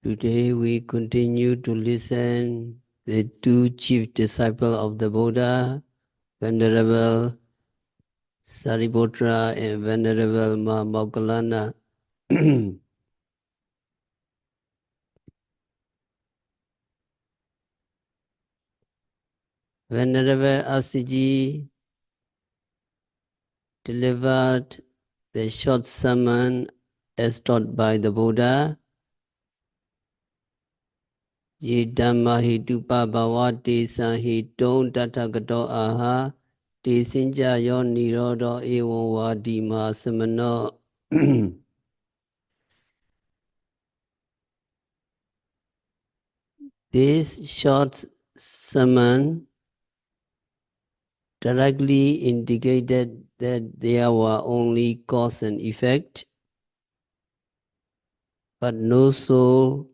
Today we continue to listen the two chief disciples of the Buddha, Venerable Sariputra and Venerable Moggallana. Venerable Asiji delivered the short sermon as taught by the Buddha. Ye Dhamma hi tupa bhava te sahi don tathagato aha te sinja yo nirodo evam vadi ma samano. This short sermon directly indicated that there were only cause and effect, but no soul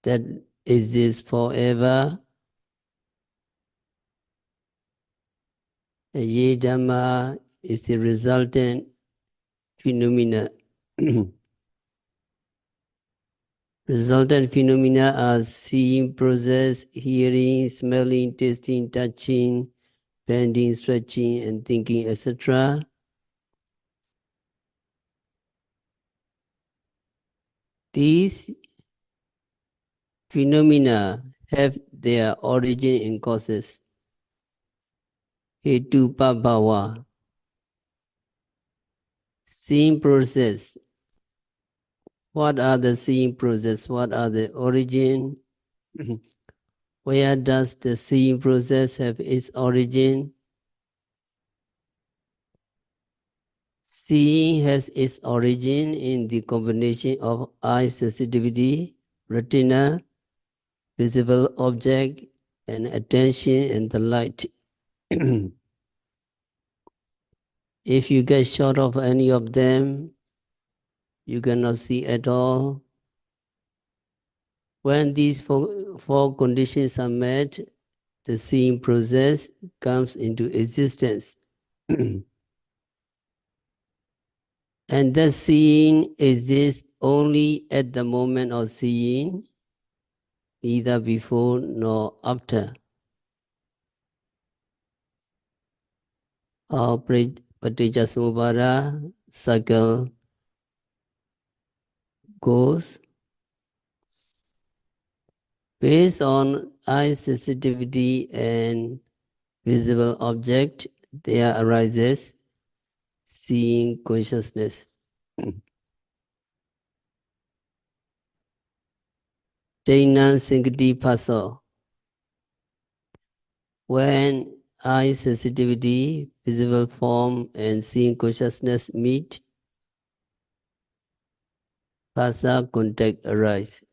that exists forever. Ye Dhamma is the resultant phenomena. Resultant phenomena are seeing process, hearing, smelling, tasting, touching, bending, stretching, and thinking, etc. These phenomena have their origin in causes. Hetu bhava. Seeing process. What are the seeing process? What are the origin? Where does the seeing process have its origin? Seeing has its origin in the combination of eye sensitivity, retina, visible object, and attention and the light. If you get short of any of them, you cannot see at all. When these four conditions are met, the seeing process comes into existence. And that seeing exists only at the moment of seeing, neither before nor after. Our Paticcasamuppada cycle goes based on eye sensitivity and visible object. There arises seeing consciousness. Dainan Singati Paso. When eye sensitivity, visible form, and seeing consciousness meet, Phassa contact arise.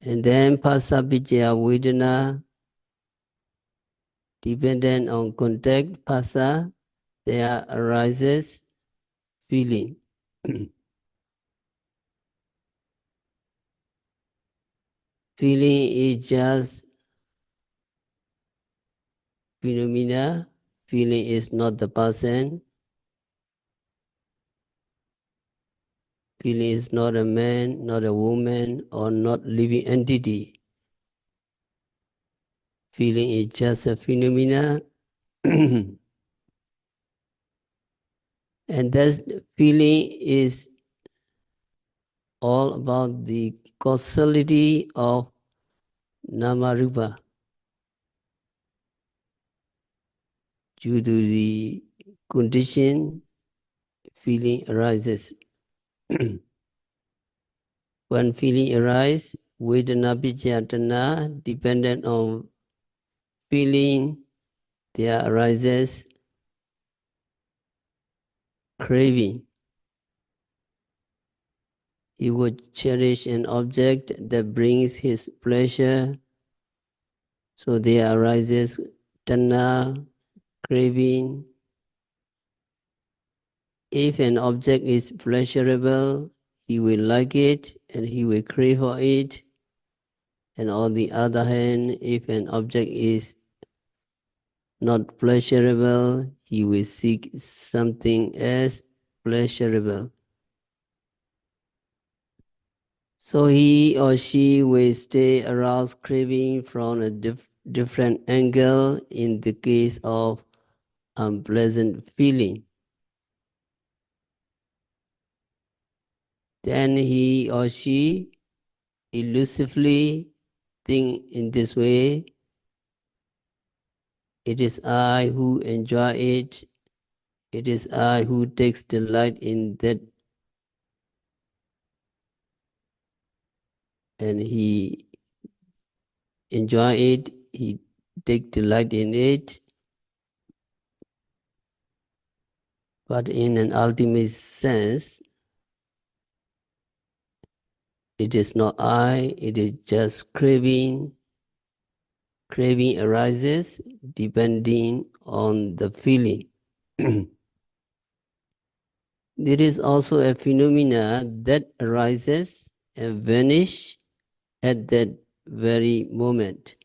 And then Phassa Vijaya Vedana, dependent on contact, Phassa, there arises feeling. Feeling is just phenomena. Feeling is not the person. Feeling is not a man, not a woman, or not living entity. Feeling is just a phenomena. And that feeling is all about the causality of Namarupa. Due to the condition, feeling arises. When feeling arises, Vedana Vijayatana, dependent on feeling, there arises craving. He would cherish an object that brings his pleasure, so there arises tanna, craving. If an object is pleasurable, he will like it and he will crave for it. And on the other hand, if an object is not pleasurable, he will seek something as pleasurable. So he or she will stay aroused craving from a different angle in the case of unpleasant feeling. Then he or she elusively think in this way: it is I who enjoy it, it is I who takes delight in that, and he enjoy it, he take delight in it. But in an ultimate sense, it is not I, it is just craving. Craving arises depending on the feeling. There is also a phenomena that arises and vanishes at that very moment.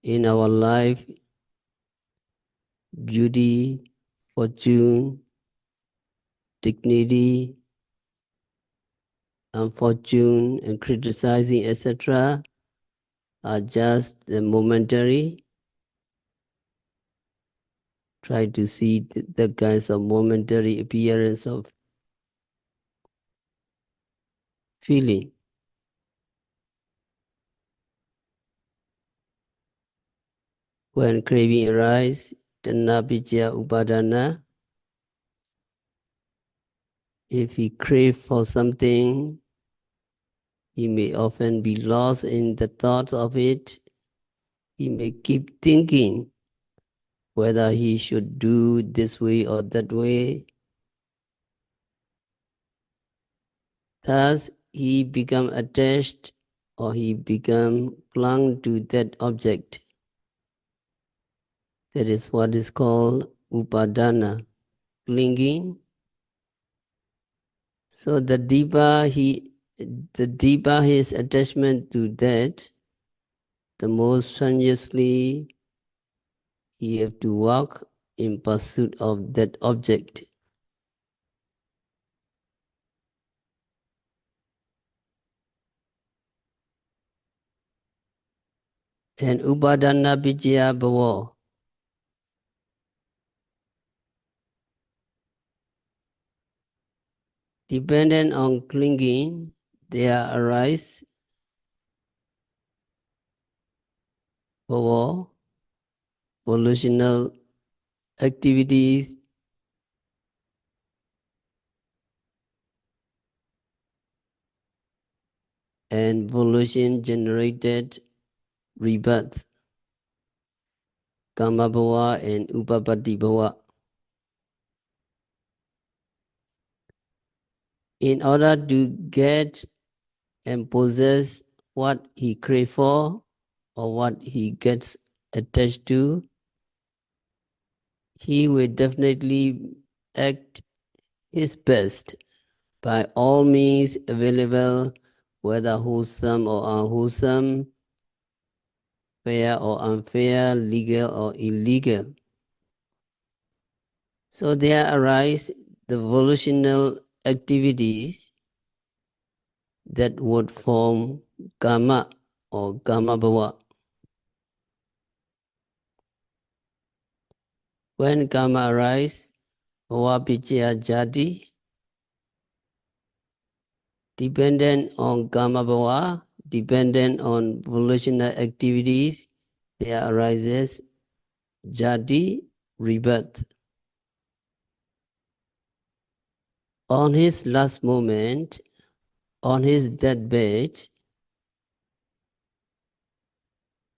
In our life, beauty, fortune, dignity, unfortune, and criticizing, etc., are just momentary. Try to see the kinds of momentary appearance of feeling. When craving arises, tanna picca upadana, if he crave for something, he may often be lost in the thought of it. He may keep thinking whether he should do this way or that way. Thus, he become attached or he become clung to that object. That is what is called upadana, clinging. So the deeper his attachment to that, the more strenuously he have to walk in pursuit of that object. And upadana vijaya bhava, dependent on clinging, there arise bhava, volitional activities, and volition generated rebirth, kama bhava and upapatti bhava. In order to get and possess what he crave for or what he gets attached to, he will definitely act his best by all means available, whether wholesome or unwholesome, fair or unfair, legal or illegal. So there arise the volitional activities that would form karma or karma bhava. When karma arises, bhava picca jati, dependent on karma bhava, dependent on volitional activities, there arises jati, rebirth. On his last moment, on his deathbed,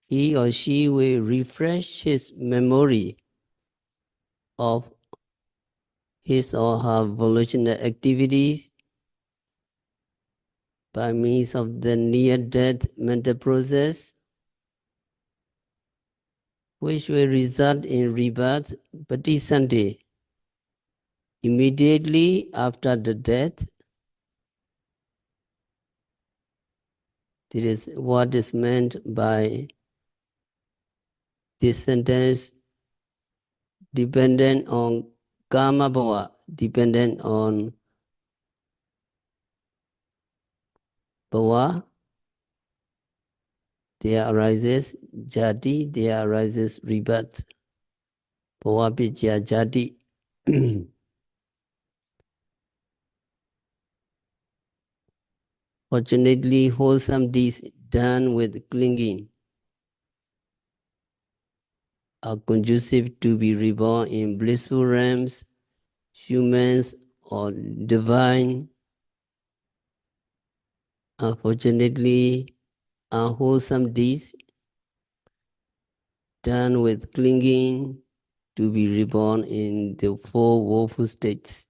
he or she will refresh his memory of his or her volitional activities by means of the near-death mental process, which will result in rebirth, patisandhi. Immediately after the death, this is what is meant by this sentence, dependent on karma bhava, dependent on bhava, there arises jati, there arises rebirth. Bhava picca jati. Fortunately, wholesome deeds done with clinging are conducive to be reborn in blissful realms, humans or divine. Unfortunately, unwholesome deeds done with clinging to be reborn in the four woeful states.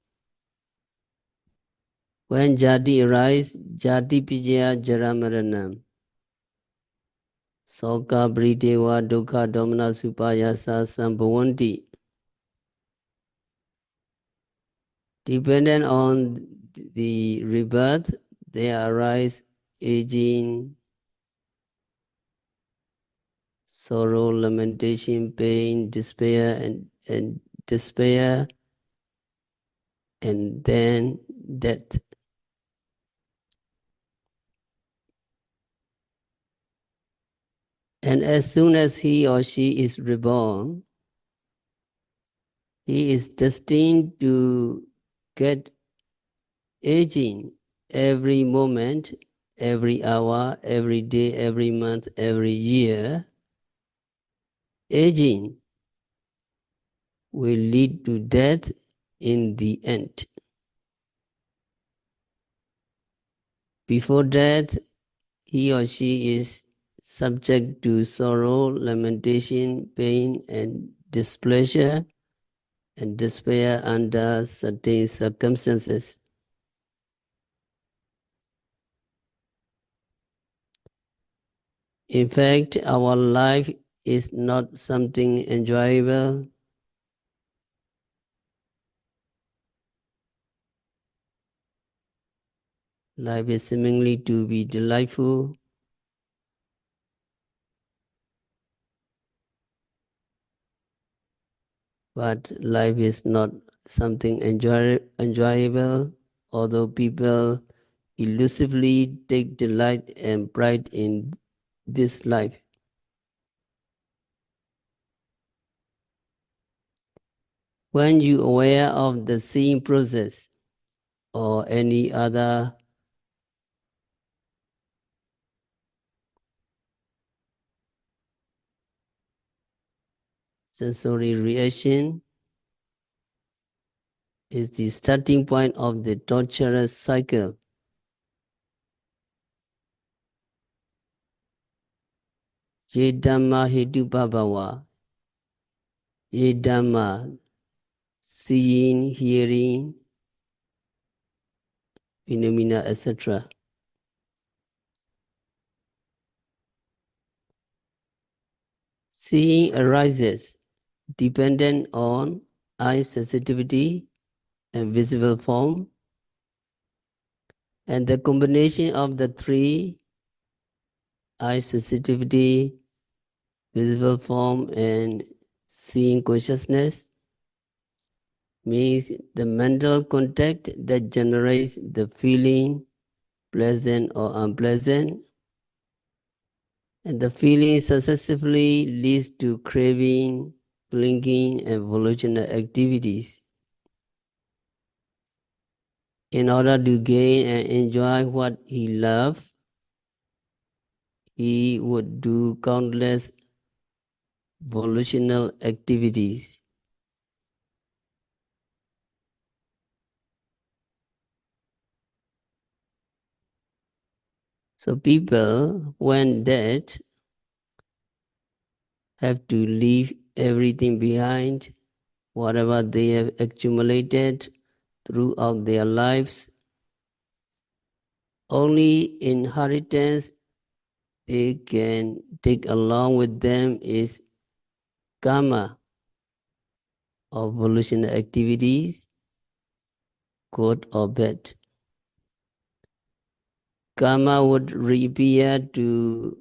When jati arises, jati pijaya jaramaranam. Soka bridewa dukkha domana supayasa sambhavanti. Dependent on the rebirth, there arise aging, sorrow, lamentation, pain, despair, and despair, and then death. And as soon as he or she is reborn, he is destined to get aging every moment, every hour, every day, every month, every year. Aging will lead to death in the end. Before death, he or she is subject to sorrow, lamentation, pain, and displeasure and despair under certain circumstances. In fact, our life is not something enjoyable. Life is seemingly to be delightful, but life is not something enjoyable, although people elusively take delight and pride in this life. When you are aware of the seeing process or any other sensory reaction, is the starting point of the torturous cycle. Ye Dhamma Hetu Bhava, Ye Dhamma, seeing, hearing, phenomena, etc. Seeing arises dependent on eye sensitivity and visible form, and the combination of the three, eye sensitivity, visible form, and seeing consciousness, means the mental contact that generates the feeling, pleasant or unpleasant, and the feeling successively leads to craving, clinging, and volitional activities. In order to gain and enjoy what he loved, he would do countless volitional activities. So people, when dead, have to leave everything behind, whatever they have accumulated throughout their lives. Only inheritance they can take along with them is karma of volitional activities, good or bad. Karma would reappear to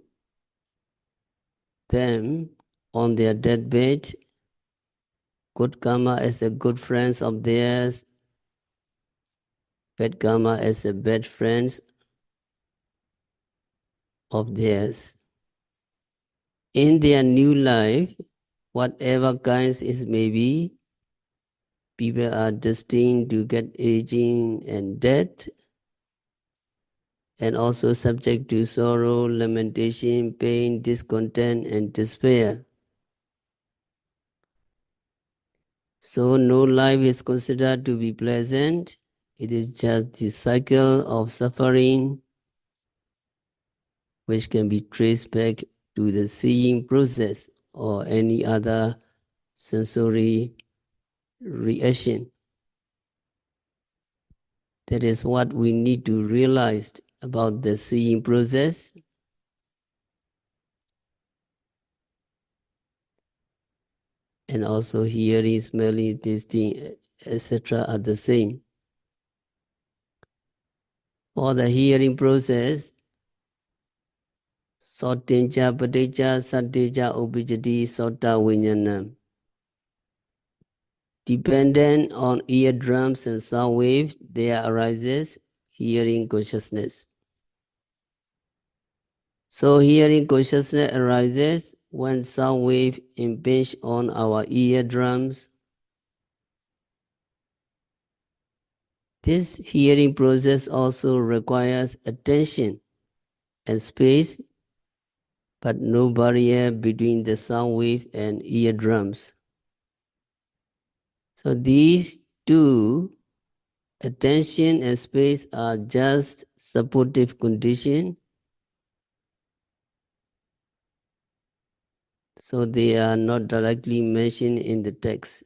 them on their deathbed. Good karma as a good friends of theirs, bad karma as a bad friends. of theirs. In their new life, whatever kinds it may be, people are destined to get aging and death, and also subject to sorrow, lamentation, pain, discontent, and despair. So no life is considered to be pleasant. It is just the cycle of suffering which can be traced back to the seeing process or any other sensory reaction. That is what we need to realize about the seeing process. And also hearing, smelling, tasting, etc. are the same. For the hearing process, Sotinja, Padeja, Sadeja, Ubijadi, Sota, Vinyanam. Dependent on eardrums and sound waves, there arises hearing consciousness. So hearing consciousness arises when sound wave impinge on our eardrums. This hearing process also requires attention and space, but no barrier between the sound wave and eardrums. So these two, attention and space, are just supportive condition. So they are not directly mentioned in the text.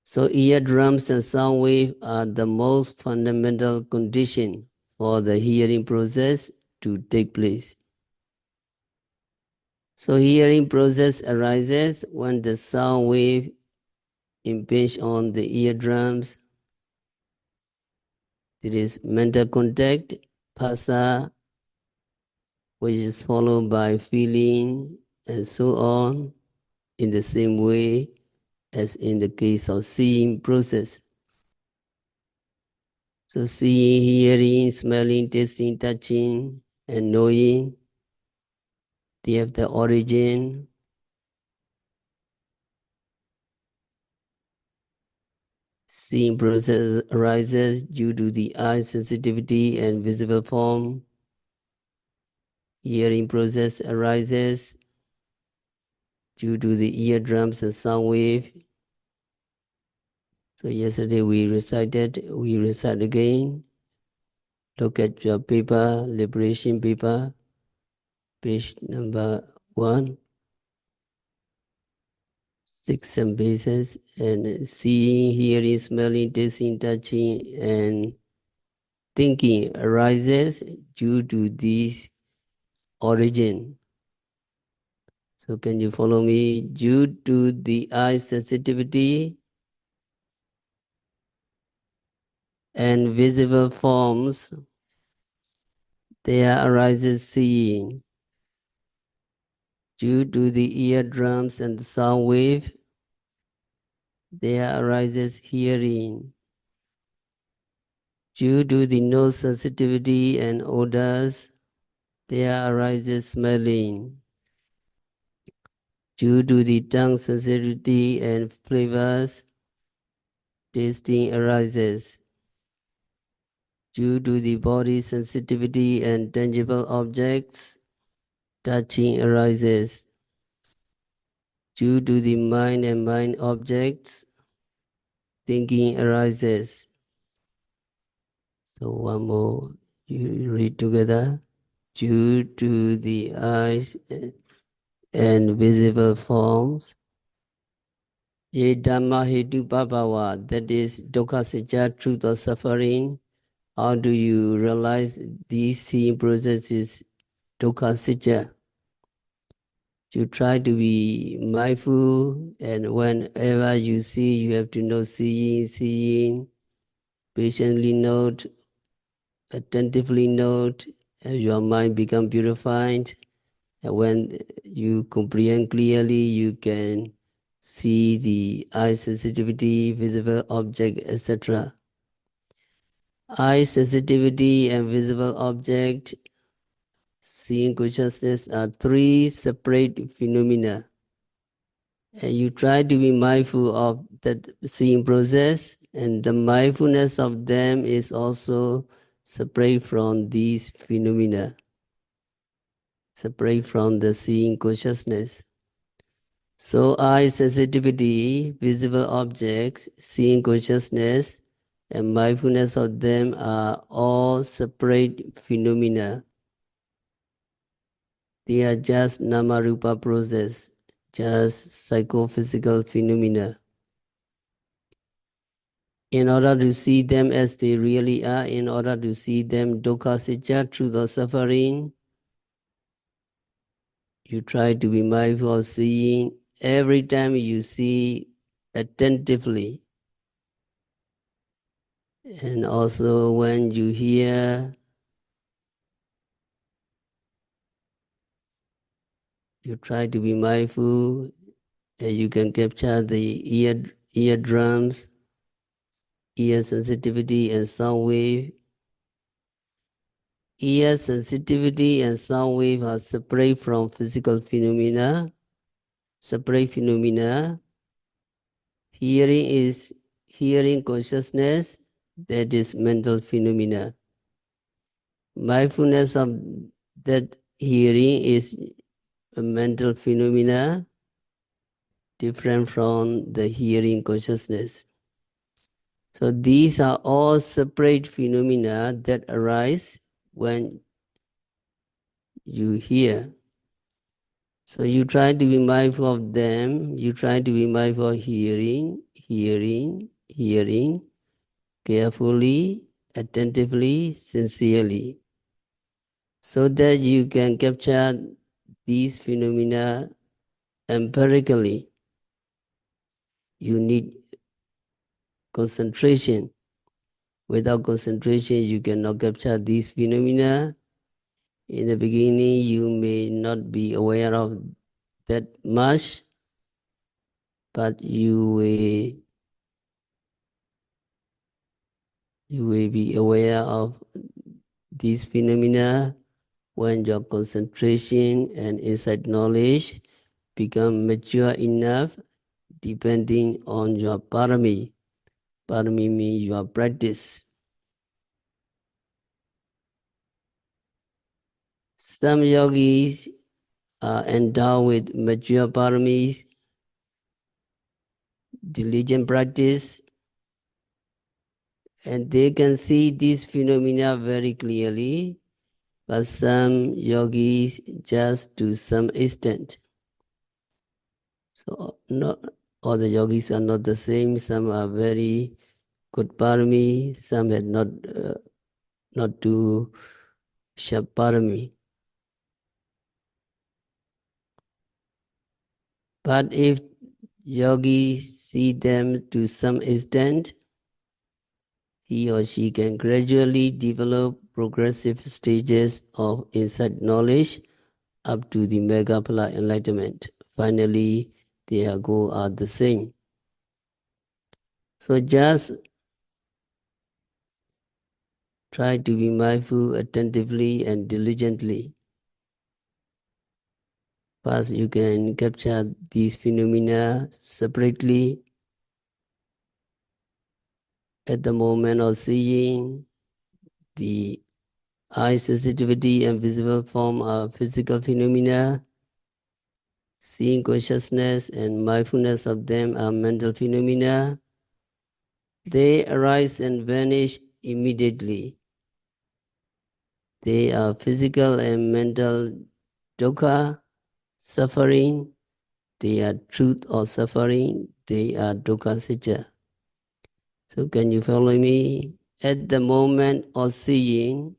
So eardrums and sound wave are the most fundamental condition for the hearing process to take place. So hearing process arises when the sound wave impinge on the eardrums. There is mental contact, phasa, which is followed by feeling, and so on, in the same way as in the case of seeing process. So seeing, hearing, smelling, tasting, touching, and knowing, they have the origin. Seeing process arises due to the eye sensitivity and visible form. Hearing process arises due to the eardrums and sound wave. So yesterday we recite again. Look at your paper, liberation paper, page number 1, 6 and bases, and seeing, hearing, smelling, tasting, touching, and thinking arises due to this origin. So can you follow me? Due to the eye sensitivity and visible forms, there arises seeing. Due to the eardrums and the sound wave, there arises hearing. Due to the nose sensitivity and odors, there arises smelling. Due to the tongue sensitivity and flavors, tasting arises. Due to the body sensitivity and tangible objects, touching arises. Due to the mind and mind objects, thinking arises. So one more, you read together. Due to the eyes and visible forms, ye dhamma hetu bhava, that is dukkha sacca, truth of suffering. How do you realize these seeing processes, dukkha sacca? You try to be mindful, and whenever you see, you have to know seeing, patiently note, attentively note, and your mind become purified. And when you comprehend clearly, you can see the eye sensitivity, visible object, etc. Eye sensitivity and visible object seeing consciousness are three separate phenomena. And you try to be mindful of that seeing process, and the mindfulness of them is also separate from these phenomena, separate from the seeing consciousness. So eye sensitivity, visible objects, seeing consciousness, and mindfulness of them are all separate phenomena. They are just nama-rupa process, just psychophysical phenomena. In order to see them as they really are, in order to see them dukkha sacca, truth of suffering, you try to be mindful of seeing every time you see attentively. And also when you hear, you try to be mindful, and you can capture the eardrums, ear sensitivity and sound wave. Ear sensitivity and sound wave are separate from physical phenomena, separate phenomena. Hearing is hearing consciousness, that is mental phenomena. Mindfulness of that hearing is a mental phenomena, different from the hearing consciousness. So these are all separate phenomena that arise when you hear. So you try to be mindful of them, you try to be mindful of hearing, carefully, attentively, sincerely, so that you can capture these phenomena empirically. You need concentration. Without concentration, you cannot capture these phenomena. In the beginning, you may not be aware of that much, but you will be aware of these phenomena when your concentration and insight knowledge become mature enough, depending on your parami. Parami means your practice. Some yogis are endowed with mature paramis, diligent practice, and they can see these phenomena very clearly, but some yogis just to some extent. So not all the yogis are not the same. Some are very good parami, some had not to sharp parami. But if yogis see them to some extent, he or she can gradually develop progressive stages of insight knowledge up to the Megaphala enlightenment. Finally, their goal are the same. So just try to be mindful attentively and diligently. First, you can capture these phenomena separately at the moment of seeing. The eye sensitivity and visible form are physical phenomena. Seeing consciousness and mindfulness of them are mental phenomena. They arise and vanish immediately. They are physical and mental dukkha, suffering. They are truth or suffering. They are dukkha sacca. So can you follow me? At the moment of seeing,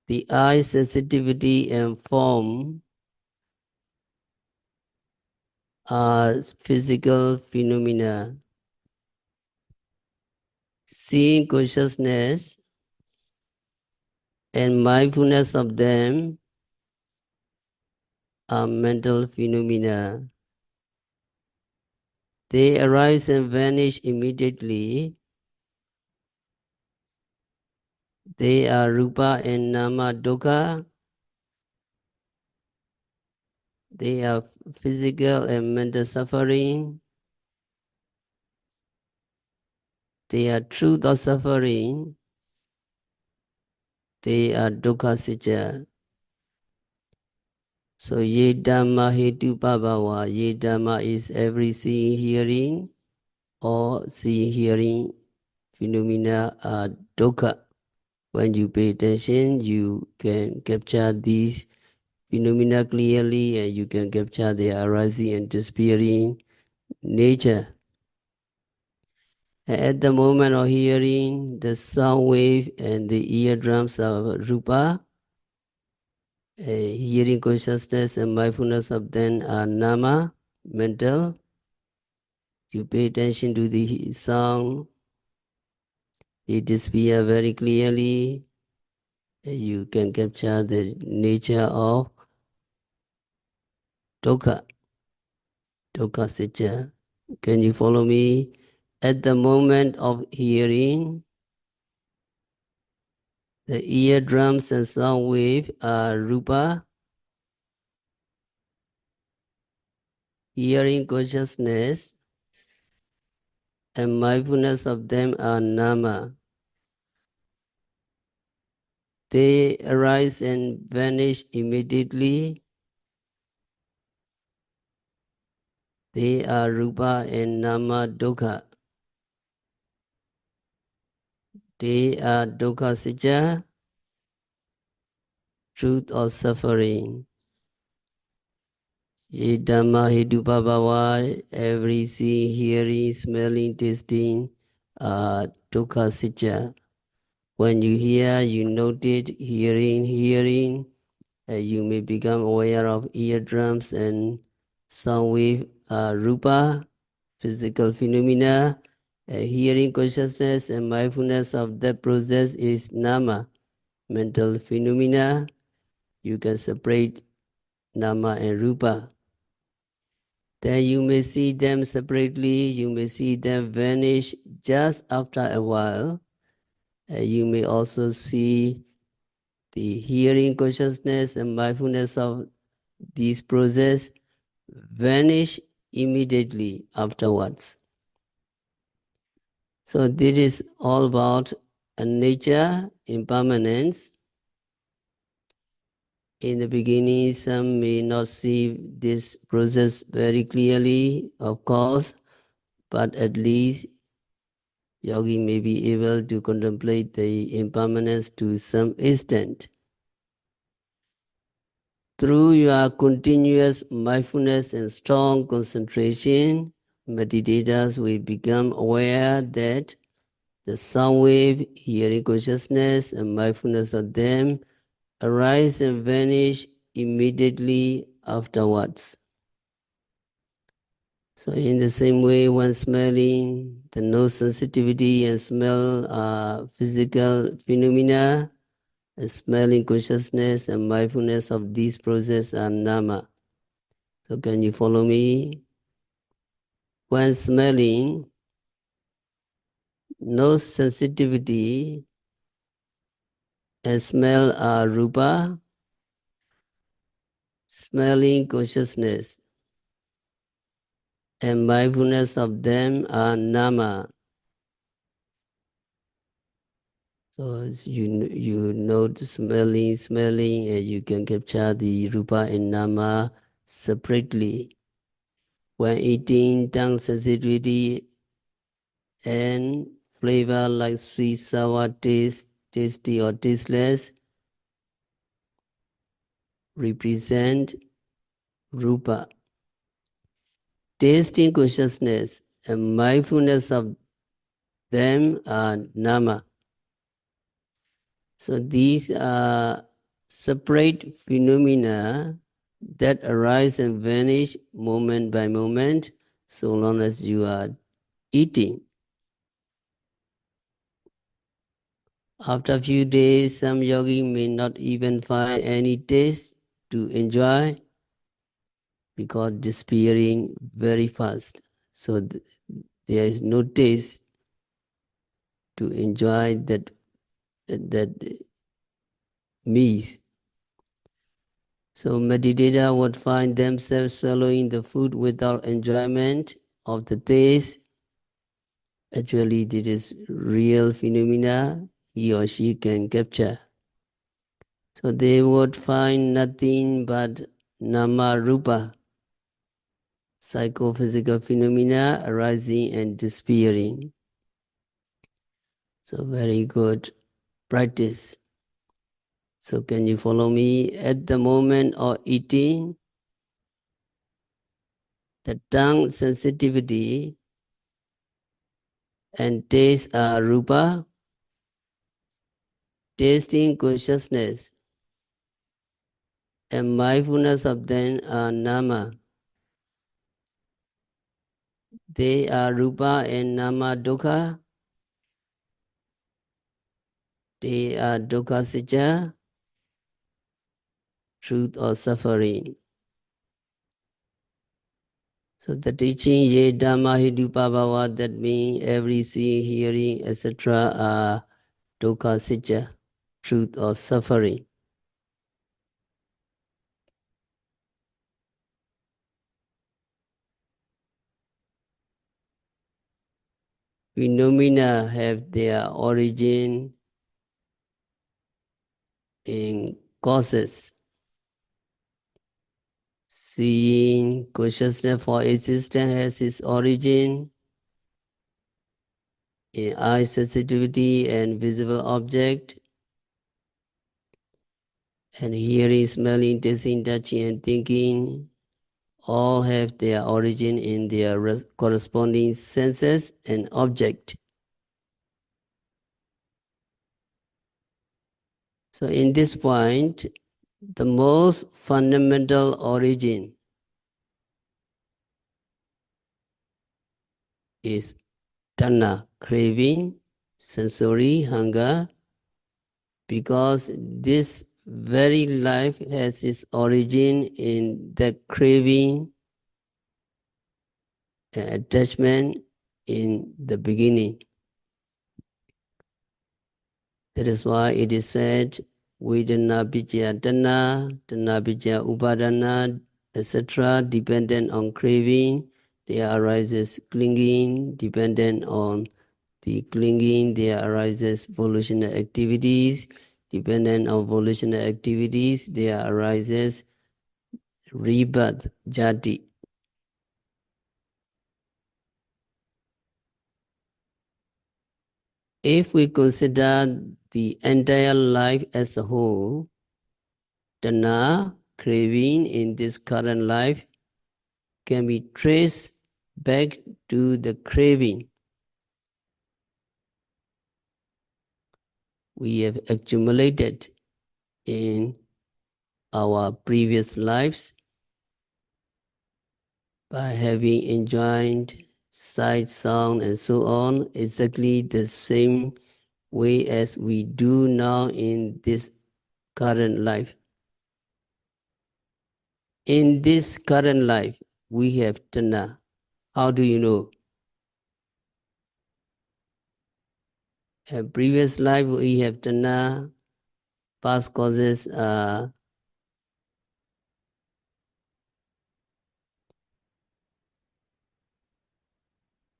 the eye sensitivity and form are physical phenomena. Seeing consciousness and mindfulness of them are mental phenomena. They arise and vanish immediately. They are rupa and nama dukkha. They are physical and mental suffering. They are truth of suffering. They are dukkha sitya. So ye dhamma hetu pabhava. Ye dhamma is every seeing, hearing, or seeing, hearing phenomena are dukkha. When you pay attention, you can capture these phenomena clearly, and you can capture their arising and disappearing nature. At the moment of hearing, the sound wave and the eardrums of rupa, hearing consciousness and mindfulness of them are nama, mental. You pay attention to the sound, it disappears very clearly. You can capture the nature of dukkha, dukkha sitya. Can you follow me? At the moment of hearing, the eardrums and sound wave are rupa, hearing consciousness and mindfulness of them are nama. They arise and vanish immediately. They are rupa and nama dukkha. They are dukkha sitya, truth or suffering. Ye dhamma hedupabhava, every seeing, hearing, smelling, tasting are dukkha sitya. When you hear, you note hearing, you may become aware of eardrums and sound wave rupa, physical phenomena. Hearing consciousness and mindfulness of that process is nama, mental phenomena. You can separate nama and rupa. Then you may see them separately, you may see them vanish just after a while. You may also see the hearing consciousness and mindfulness of these process vanish immediately afterwards. So this is all about a nature, impermanence. In the beginning, some may not see this process very clearly, of course, but at least yogi may be able to contemplate the impermanence to some extent. Through your continuous mindfulness and strong concentration, meditators will become aware that the sound wave, hearing consciousness, and mindfulness of them arise and vanish immediately afterwards. So in the same way, when smelling, the nose sensitivity and smell are physical phenomena. The smelling consciousness and mindfulness of these processes are nama. So can you follow me? When smelling, nose sensitivity and smell are rupa, smelling consciousness and mindfulness of them are nama. So as you note smelling, and you can capture the rupa and nama separately. When eating, tongue sensitivity and flavor like sweet, sour, tasty or tasteless represent rupa. Tasting consciousness and mindfulness of them are nama. So these are separate phenomena that arise and vanish moment by moment, so long as you are eating. After a few days, some yogi may not even find any taste to enjoy because disappearing very fast. So there is no taste to enjoy that that means. So meditators would find themselves swallowing the food without enjoyment of the taste. Actually, this is real phenomena he or she can capture. So they would find nothing but nama rupa, psychophysical phenomena arising and disappearing. So very good practice. So can you follow me? At the moment of eating, the tongue sensitivity and taste are rupa, tasting consciousness and mindfulness of them are nama. They are rupa and nama dukkha. They are dukkha sicca, truth or suffering. So the teaching ye dhamma hidupa bhava, that means every seeing, hearing, etc. are dukkha sicca, truth or suffering. Phenomena have their origin in causes. Seeing consciousness for existence has its origin in eye sensitivity and visible object, and hearing, smelling, tasting, touching, and thinking all have their origin in their corresponding senses and object. So in this point, the most fundamental origin is tanha, craving, sensory, hunger, because this very life has its origin in the craving and attachment in the beginning. That is why it is said, Vedana Vijaya Tanha, Tanha Vijaya Upadana, etc., dependent on craving, there arises clinging, dependent on the clinging, there arises volitional activities, dependent on volitional activities, there arises rebirth, jati. If we consider the entire life as a whole, tanha, craving in this current life, can be traced back to the craving we have accumulated in our previous lives by having enjoyed sight, sound, and so on, exactly the same way as we do now in this current life. In this current life, we have tanha. How do you know? In previous life, we have tanha. Past causes are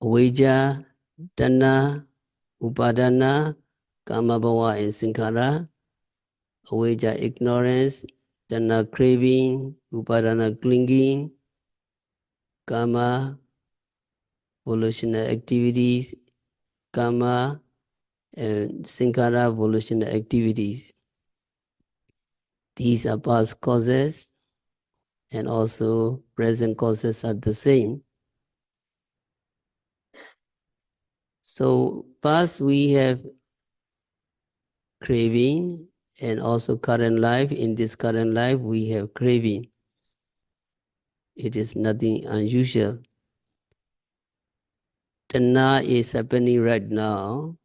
avijja, tanha, upadana, kama bhava, and sankhara. Avijja, ignorance, tanha, craving, upadana, clinging, kama, volitional activities, kama, and sankhara, volitional activities. These are past causes, and also present causes are the same. So past we have craving, and also current life. In this current life we have craving. It is nothing unusual. Tanha is happening right now.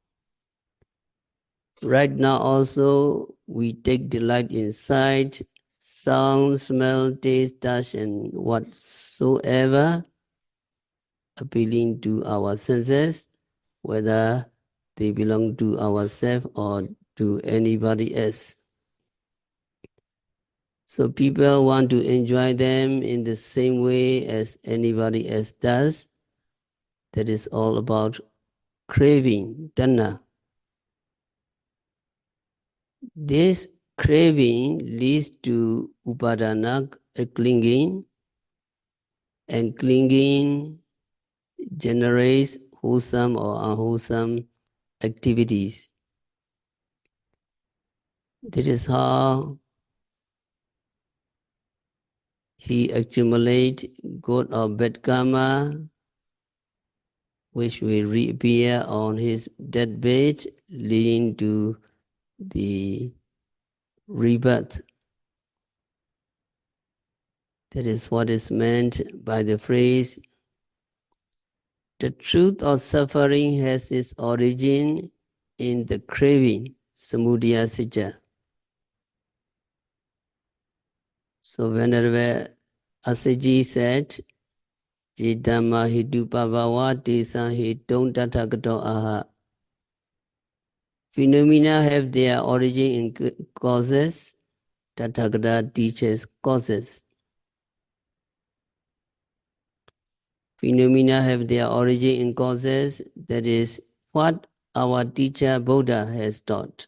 Right now also we take delight in sight, sound, smell, taste, touch, and whatsoever appealing to our senses, whether they belong to ourselves or to anybody else. So people want to enjoy them in the same way as anybody else does. That is all about craving, tanha. This craving leads to upadana, clinging, and clinging generates wholesome or unwholesome activities. This is how he accumulates good or bad karma, which will reappear on his deathbed, leading to the rebirth. That is what is meant by the phrase, the truth of suffering has its origin in the craving, samudaya sija. So whenever Asaji said, Jidama hidupavawa desa hidong tathagato aha. Phenomena have their origin in causes, Tathagata teaches causes. Phenomena have their origin in causes, that is what our teacher Buddha has taught.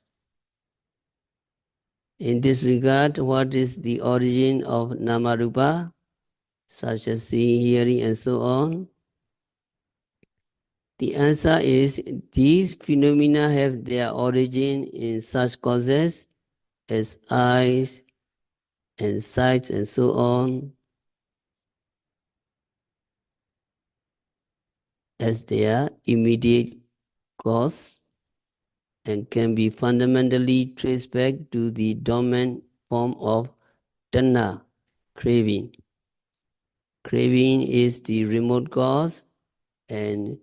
In this regard, what is the origin of Namarupa, such as seeing, hearing, and so on? The answer is these phenomena have their origin in such causes as eyes and sights and so on, as their immediate cause, and can be fundamentally traced back to the dormant form of tanha, craving. Craving is the remote cause, and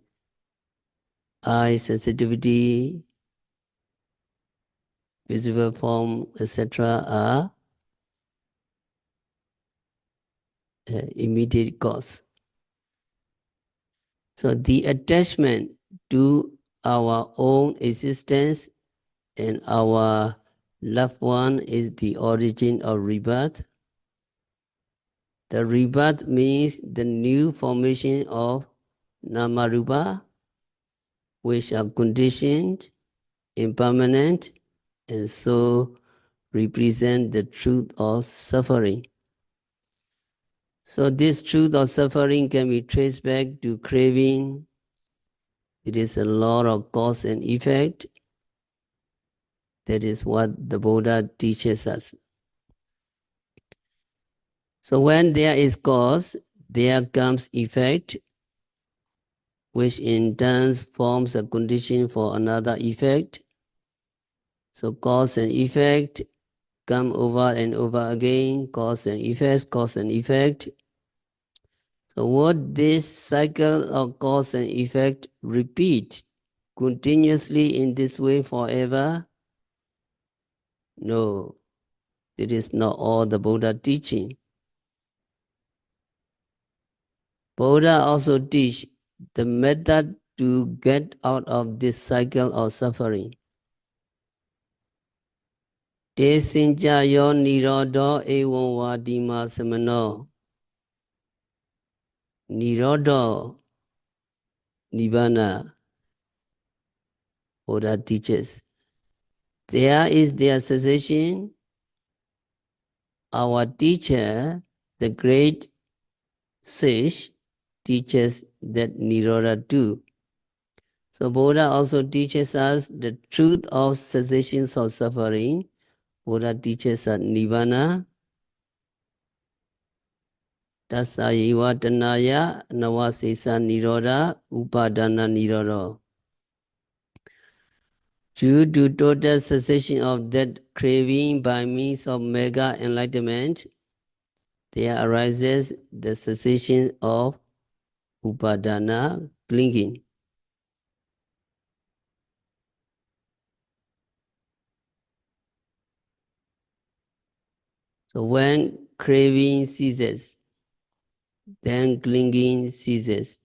eye sensitivity, visible form, etc. are immediate cause. So the attachment to our own existence and our loved one is the origin of rebirth. The rebirth means the new formation of namarupa, which are conditioned, impermanent, and so represent the truth of suffering. So this truth of suffering can be traced back to craving. It is a law of cause and effect. That is what the Buddha teaches us. So when there is cause, there comes effect, which in turn forms a condition for another effect. So cause and effect come over and over again, cause and effect, cause and effect. So would this cycle of cause and effect repeat continuously in this way forever? No, it is not all the Buddha teaching. Buddha also teach the method to get out of this cycle of suffering. Te sinja yo nirodo ewan wadima samano. Nirodo Nibbana, Buddha teaches. There is their cessation. Our teacher, the great sage, teaches that Nirodha too. So Buddha also teaches us the truth of cessations of suffering. Buddha teaches us Nibbana, Tasayiva Tanaya, Nawasesa Nirodha, Upadana Nirodha. Due to total cessation of that craving by means of mega enlightenment, there arises the cessation of upadana, clinging. So when craving ceases, then clinging ceases.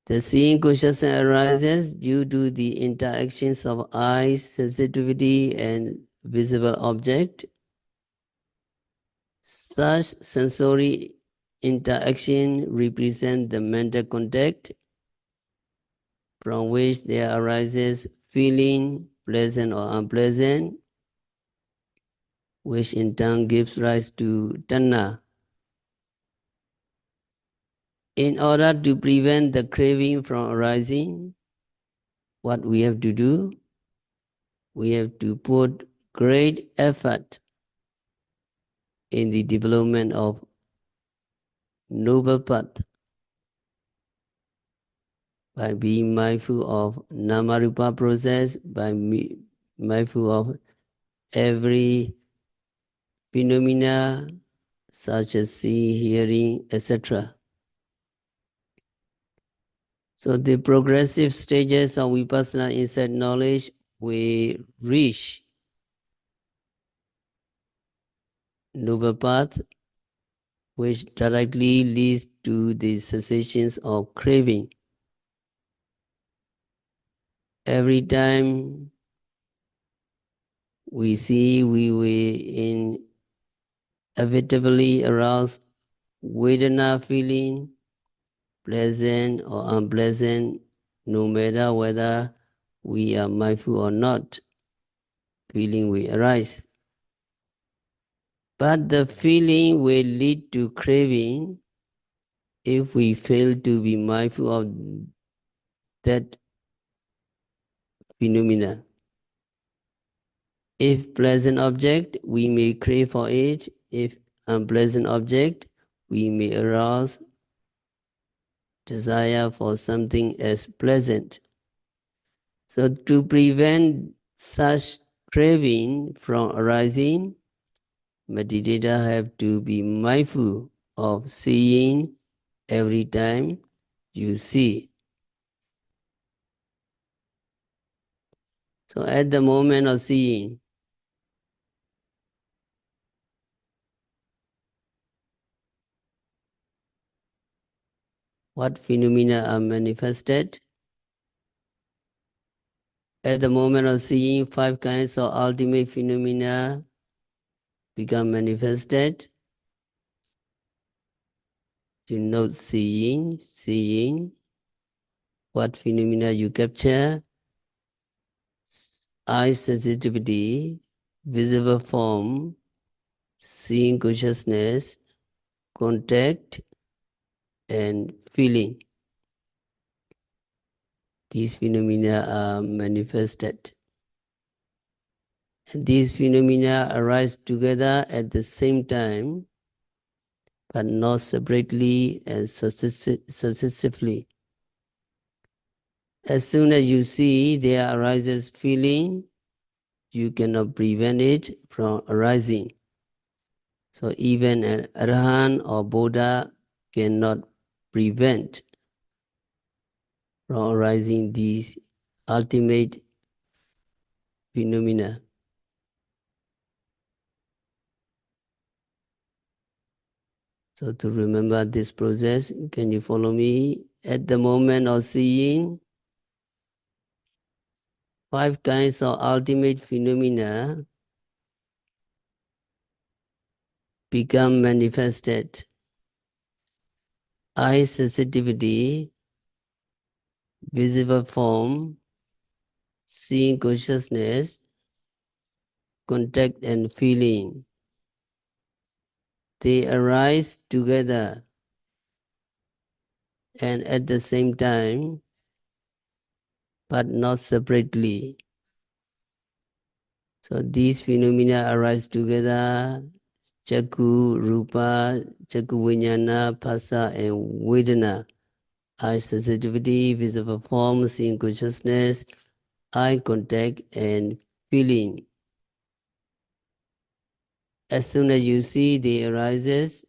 The seeing consciousness arises due to the interactions of eyes, sensitivity, and visible object. Such sensory interaction represent the mental contact from which there arises feeling, pleasant or unpleasant, which in turn gives rise to tanha. In order to prevent the craving from arising, what we have to do, we have to put great effort in the development of noble path by being mindful of Namarupa process, by mindful of every phenomena such as seeing, hearing, etc. So the progressive stages of Vipassana insight knowledge we reach noble path, which directly leads to the cessations of craving. Every time we see, we will inevitably arouse Vedana feeling, pleasant or unpleasant, no matter whether we are mindful or not, feeling will arise. But the feeling will lead to craving if we fail to be mindful of that phenomena. If pleasant object, we may crave for it. If unpleasant object, we may arouse desire for something as pleasant. So to prevent such craving from arising, meditator have to be mindful of seeing every time you see. So at the moment of seeing, what phenomena are manifested? At the moment of seeing, 5 kinds of ultimate phenomena become manifested. You note seeing, what phenomena you capture, eye sensitivity, visible form, seeing consciousness, contact, and feeling. These phenomena are manifested. And these phenomena arise together at the same time, but not separately and successively. As soon as you see there arises feeling, you cannot prevent it from arising. So even an Arahant or Buddha cannot prevent from arising these ultimate phenomena. So to remember this process, can you follow me? At the moment of seeing, 5 kinds of ultimate phenomena become manifested. Eye sensitivity, visible form, seeing consciousness, contact and feeling. They arise together and at the same time, but not separately. So these phenomena arise together, Chakku, Rupa, Chakku Vijnana, Phassa, and Vedana. Eye sensitivity, visible form, seeing consciousness, eye contact, and feeling. As soon as you see there arises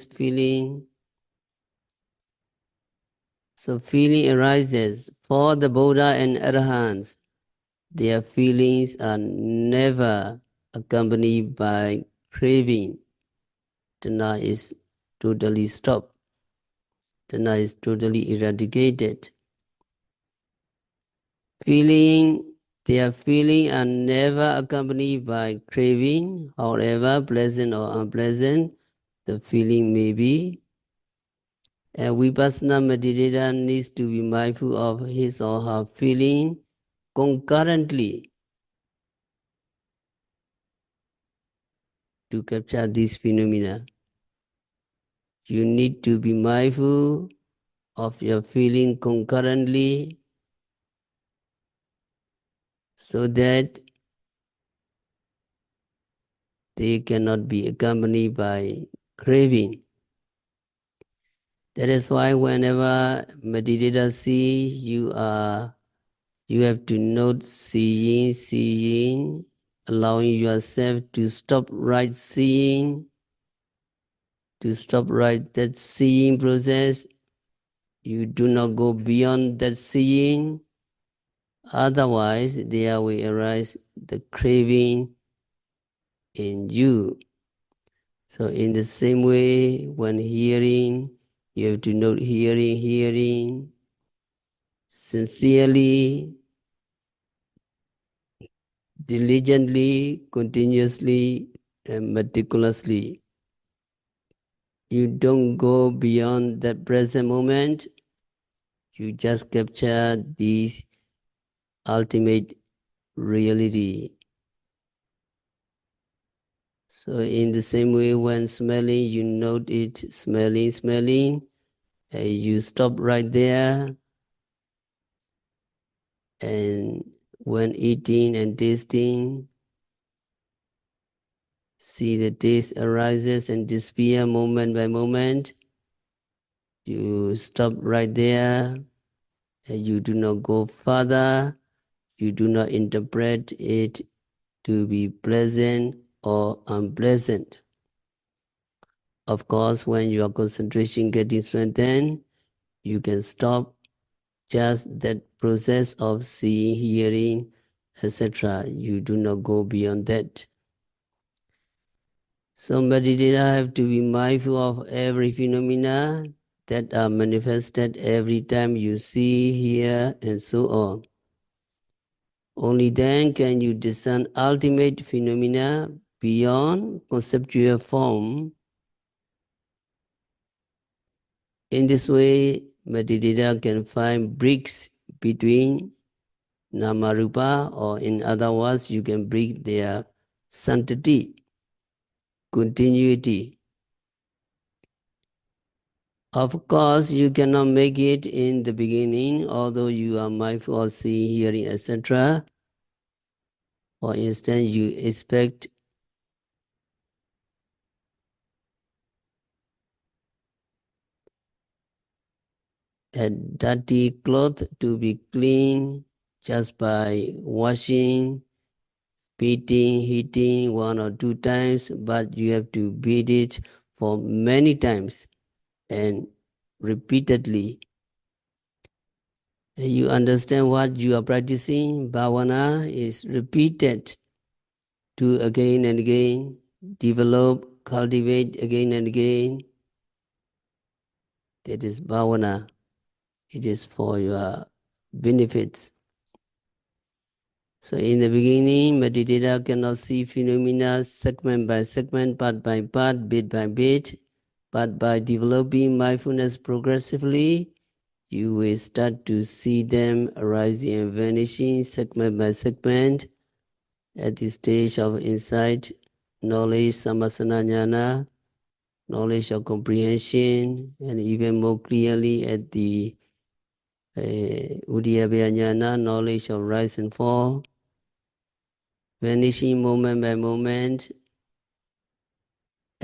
feeling. So feeling arises. For the Buddha and Arahants, their feelings are never accompanied by craving. Tanha is totally stopped. Tanha is totally eradicated. Their feeling are never accompanied by craving, however pleasant or unpleasant the feeling may be. A Vipassana meditator needs to be mindful of his or her feeling concurrently to capture these phenomena. You need to be mindful of your feeling concurrently so that they cannot be accompanied by craving. That is why whenever meditators see you have to note seeing, allowing yourself to stop right seeing, to stop right that seeing process. You do not go beyond that seeing. Otherwise, there will arise the craving in you. So in the same way, when hearing, you have to note hearing, sincerely, diligently, continuously, and meticulously. You don't go beyond that present moment. You just capture this ultimate reality. So in the same way, when smelling, you note it smelling, you stop right there. And when eating and tasting, see the taste arises and disappear moment by moment. You stop right there, and you do not go further. You do not interpret it to be pleasant or unpleasant. Of course, when your concentration getting strengthened, you can stop just that process of seeing, hearing, etc. You do not go beyond that. So meditators have to be mindful of every phenomena that are manifested every time you see, hear, and so on. Only then can you discern ultimate phenomena beyond conceptual form. In this way, meditator can find breaks between Namarupa, or in other words, you can break their sanctity, continuity. Of course, you cannot make it in the beginning, although you are mindful of seeing, hearing, etc. For instance, you expect a dirty cloth to be clean just by washing, beating, heating 1 or 2 times, but you have to beat it for many times and repeatedly. You understand what you are practicing. Bhavana is repeated to again and again, develop, cultivate again and again. That is bhavana. It is for your benefits. So in the beginning, meditator cannot see phenomena segment by segment, part by part, bit by bit. But by developing mindfulness progressively, you will start to see them arising and vanishing segment by segment. At the stage of insight, knowledge, samasana jnana, knowledge of comprehension, and even more clearly at the Uddiyabhaya jnana, knowledge of rise and fall, vanishing moment by moment.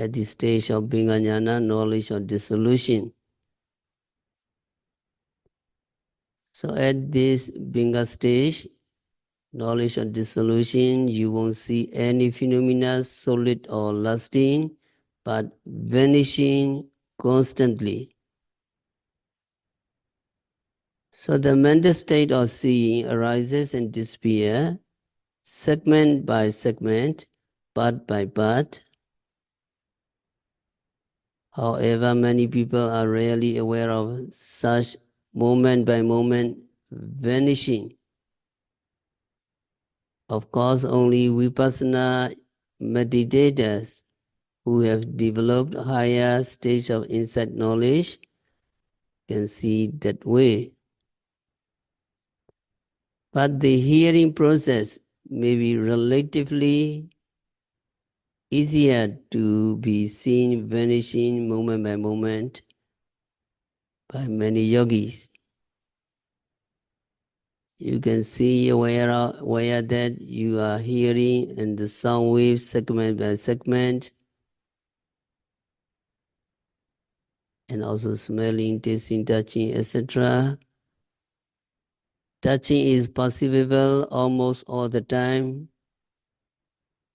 At the stage of Bhinga jnana, knowledge of dissolution. So at this Bhinga stage, knowledge of dissolution, you won't see any phenomena solid or lasting, but vanishing constantly. So the mental state of seeing arises and disappears, segment by segment, part by part. However, many people are rarely aware of such moment by moment vanishing. Of course, only Vipassana meditators who have developed higher stage of insight knowledge can see that way. But the hearing process may be relatively easier to be seen vanishing moment by moment by many yogis. You can see aware that you are hearing and the sound waves segment by segment, and also smelling, tasting, touching, etc. Touching is perceivable almost all the time.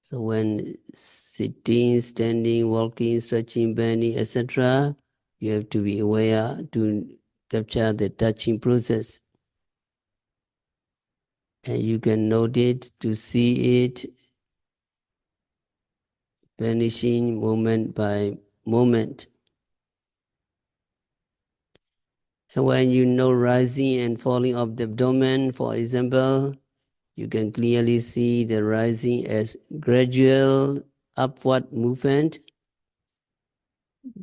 So when sitting, standing, walking, stretching, bending, etc., you have to be aware to capture the touching process. And you can note it to see it vanishing moment by moment. And when you know rising and falling of the abdomen, for example, you can clearly see the rising as gradual upward movement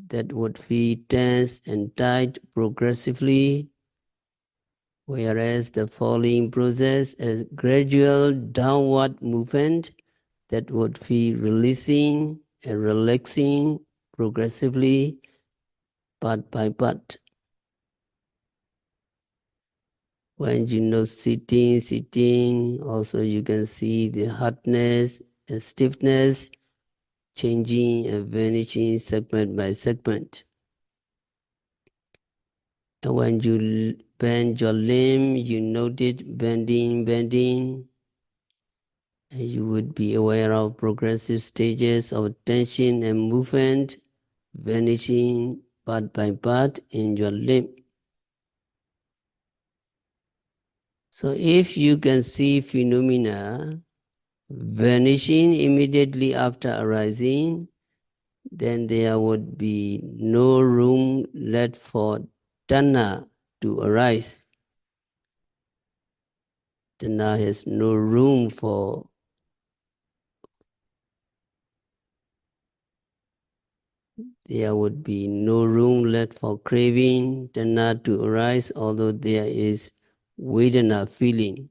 that would feel tense and tight progressively, whereas the falling process as gradual downward movement that would feel releasing and relaxing progressively, part by part. When you know sitting, also you can see the hardness and stiffness changing and vanishing segment by segment. And when you bend your limb, you note it bending, and you would be aware of progressive stages of tension and movement vanishing part by part in your limb. So if you can see phenomena vanishing immediately after arising, then there would be no room left for tanha to arise. Tanha has no room for there would be no room left for craving tanha to arise, although there is vedana feeling.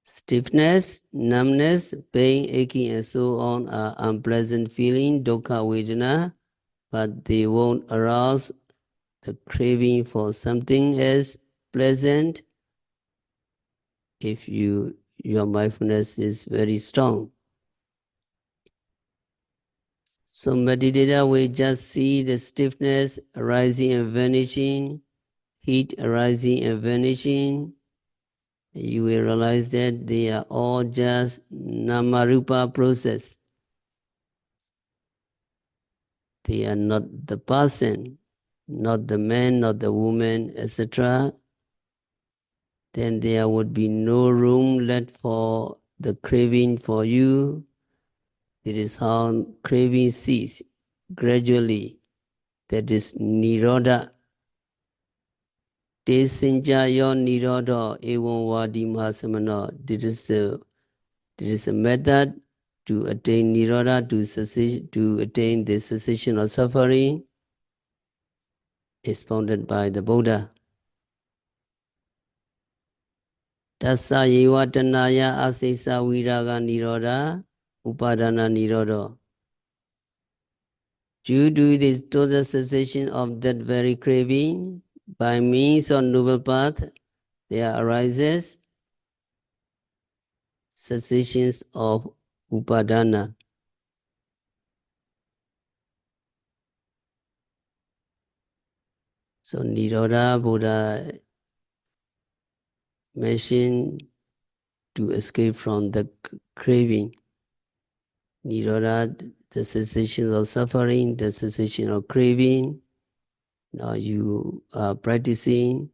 Stiffness, numbness, pain, aching, and so on are unpleasant feeling, dukkha vedana, but they won't arouse the craving for something else pleasant if your mindfulness is very strong. So meditator will just see the stiffness arising and vanishing, heat arising and vanishing. You will realize that they are all just namarupa process. They are not the person, not the man, not the woman, etc. Then there would be no room left for the craving for you. It is how craving ceases gradually. That is nirodha. Te sinja yo nirodha evam vadi mahasamana. This is a method to attain nirodha, to attain the cessation of suffering, expounded by the Buddha. Tassa yeva tanaya asesa viraga nirodha upadana nirodha. Due to this total cessation of that very craving, by means of noble path, there arises cessations of upadana. So Nirodha Buddha mentioned to escape from the craving. Nirodha, the cessation of suffering, the cessation of craving. Now you are practicing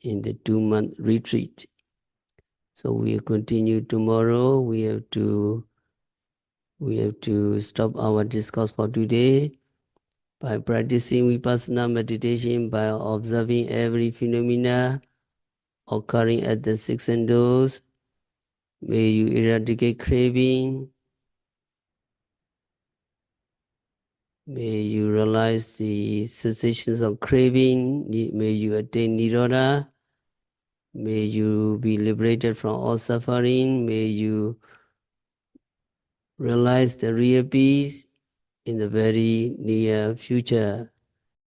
in the 2-month retreat. So we continue tomorrow. We have to We have to stop our discourse for today by practicing vipassana meditation by observing every phenomena occurring at the six senses. May you eradicate craving. May you realize the cessations of craving. May you attain Nirodha. May you be liberated from all suffering. May you realize the real peace in the very near future.